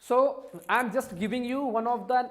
So I am just giving you one of the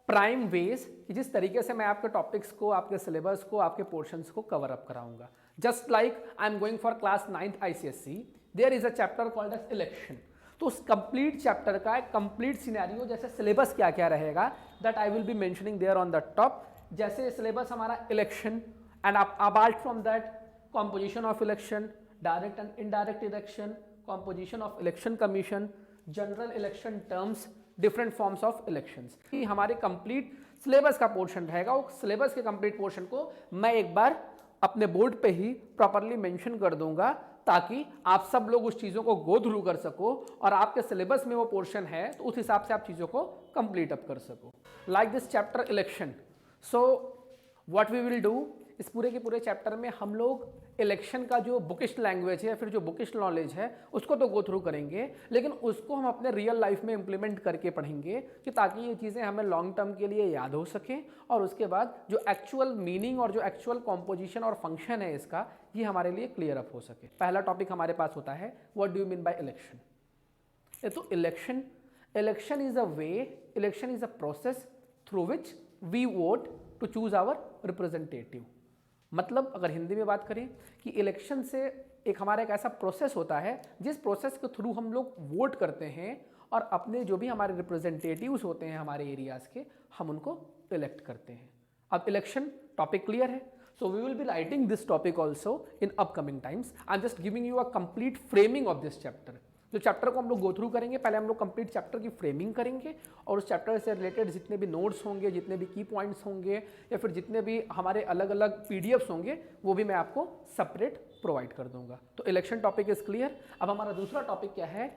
prime ways कि जिस तरीके से मैं आपके टॉपिक्स को, आपके सिलेबस को, आपके पोर्शंस को कवर अप कराऊंगा। Just like I am going for class 9th ICSE, there is a chapter called as election. तो उस कंप्लीट चैप्टर का एक कंप्लीट सिनेरियो, जैसे सिलेबस क्या क्या रहेगा, that I will be mentioning there on the top. जैसे सिलेबस हमारा election and apart from that composition of election, direct and indirect election, composition of election commission, general election terms, different forms of elections, कि हमारे complete syllabus का portion रहेगा। वो syllabus के complete portion को मैं एक बार अपने बोर्ड पे ही प्रॉपरली मेंशन कर दूंगा, ताकि आप सब लोग उस चीज़ों को गो थ्रू कर सको और आपके सिलेबस में वो पोर्शन है तो उस हिसाब से आप चीज़ों को कंप्लीट अप कर सको। Like this chapter election, so what we will do, इस पूरे के पूरे चैप्टर में हम लोग इलेक्शन का जो बुकिश लैंग्वेज है, फिर जो बुकिश नॉलेज है, उसको तो गो थ्रू करेंगे, लेकिन उसको हम अपने रियल लाइफ में इंप्लीमेंट करके पढ़ेंगे, कि ताकि ये चीज़ें हमें लॉन्ग टर्म के लिए याद हो सकें और उसके बाद जो एक्चुअल मीनिंग और जो एक्चुअल कॉम्पोजिशन और फंक्शन है इसका, ये हमारे लिए क्लियर अप हो सके। पहला टॉपिक हमारे पास होता है what do you mean by election. तो election is a way, election is a process through which we vote to choose our representative. मतलब अगर हिंदी में बात करें कि इलेक्शन से एक हमारा एक ऐसा प्रोसेस होता है जिस प्रोसेस के थ्रू हम लोग वोट करते हैं और अपने जो भी हमारे रिप्रेजेंटेटिव्स होते हैं हमारे एरियाज के, हम उनको इलेक्ट करते हैं। अब इलेक्शन टॉपिक क्लियर है, so we will be writing this topic also in upcoming times. I am just giving you a complete framing of this chapter. जो चैप्टर को हम लोग गो थ्रू करेंगे, पहले हम लोग कंप्लीट चैप्टर की फ्रेमिंग करेंगे और उस चैप्टर से रिलेटेड जितने भी नोट्स होंगे, जितने भी की पॉइंट्स होंगे, या फिर जितने भी हमारे अलग अलग पीडीएफ्स होंगे, वो भी मैं आपको सेपरेट प्रोवाइड कर दूंगा। तो इलेक्शन टॉपिक इज क्लियर। अब हमारा दूसरा टॉपिक क्या है,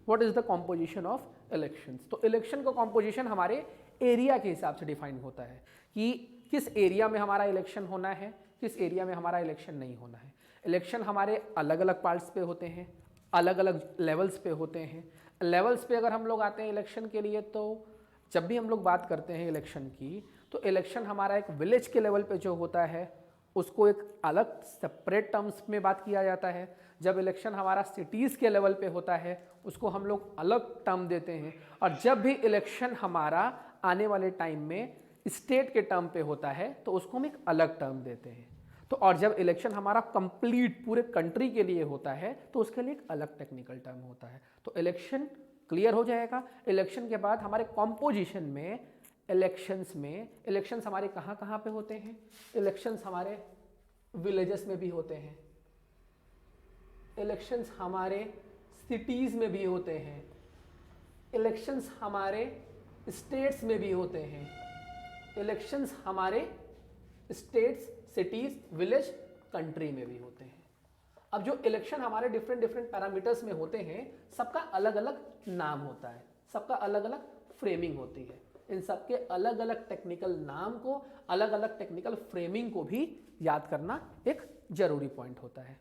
what is the composition of elections. तो इलेक्शन का कॉम्पोजिशन हमारे एरिया के हिसाब से डिफाइन होता है कि किस एरिया में हमारा इलेक्शन होना है, किस एरिया में हमारा इलेक्शन नहीं होना है। इलेक्शन हमारे अलग अलग पार्ट्स पे होते हैं, अलग अलग लेवल्स पे होते हैं। लेवल्स पे अगर हम लोग आते हैं इलेक्शन के लिए, तो जब भी हम लोग बात करते हैं इलेक्शन की, तो इलेक्शन हमारा एक विलेज के लेवल पे जो होता है उसको एक अलग सेपरेट टर्म्स में बात किया जाता है। जब इलेक्शन हमारा सिटीज़ के लेवल पे होता है उसको हम लोग अलग टर्म देते हैं, और जब भी इलेक्शन हमारा आने वाले टाइम में स्टेट के टर्म पे होता है तो उसको हम एक अलग टर्म देते हैं। तो और जब इलेक्शन हमारा कंप्लीट पूरे कंट्री के लिए होता है तो उसके लिए एक अलग टेक्निकल टर्म होता है। तो इलेक्शन क्लियर हो जाएगा। इलेक्शन के बाद हमारे कॉम्पोजिशन में, इलेक्शंस हमारे कहाँ कहाँ पे होते हैं। इलेक्शंस हमारे विलेजेस में भी होते हैं, इलेक्शंस हमारे सिटीज़ में भी होते हैं, इलेक्शंस हमारे स्टेट्स में भी होते हैं, इलेक्शंस हमारे स्टेट्स, सिटीज, विलेज, कंट्री में भी होते हैं। अब जो इलेक्शन हमारे डिफरेंट डिफरेंट पैरामीटर्स में होते हैं, सबका अलग अलग नाम होता है, सबका अलग अलग फ्रेमिंग होती है। इन सबके अलग अलग टेक्निकल नाम को, अलग अलग टेक्निकल फ्रेमिंग को भी याद करना एक जरूरी पॉइंट होता है।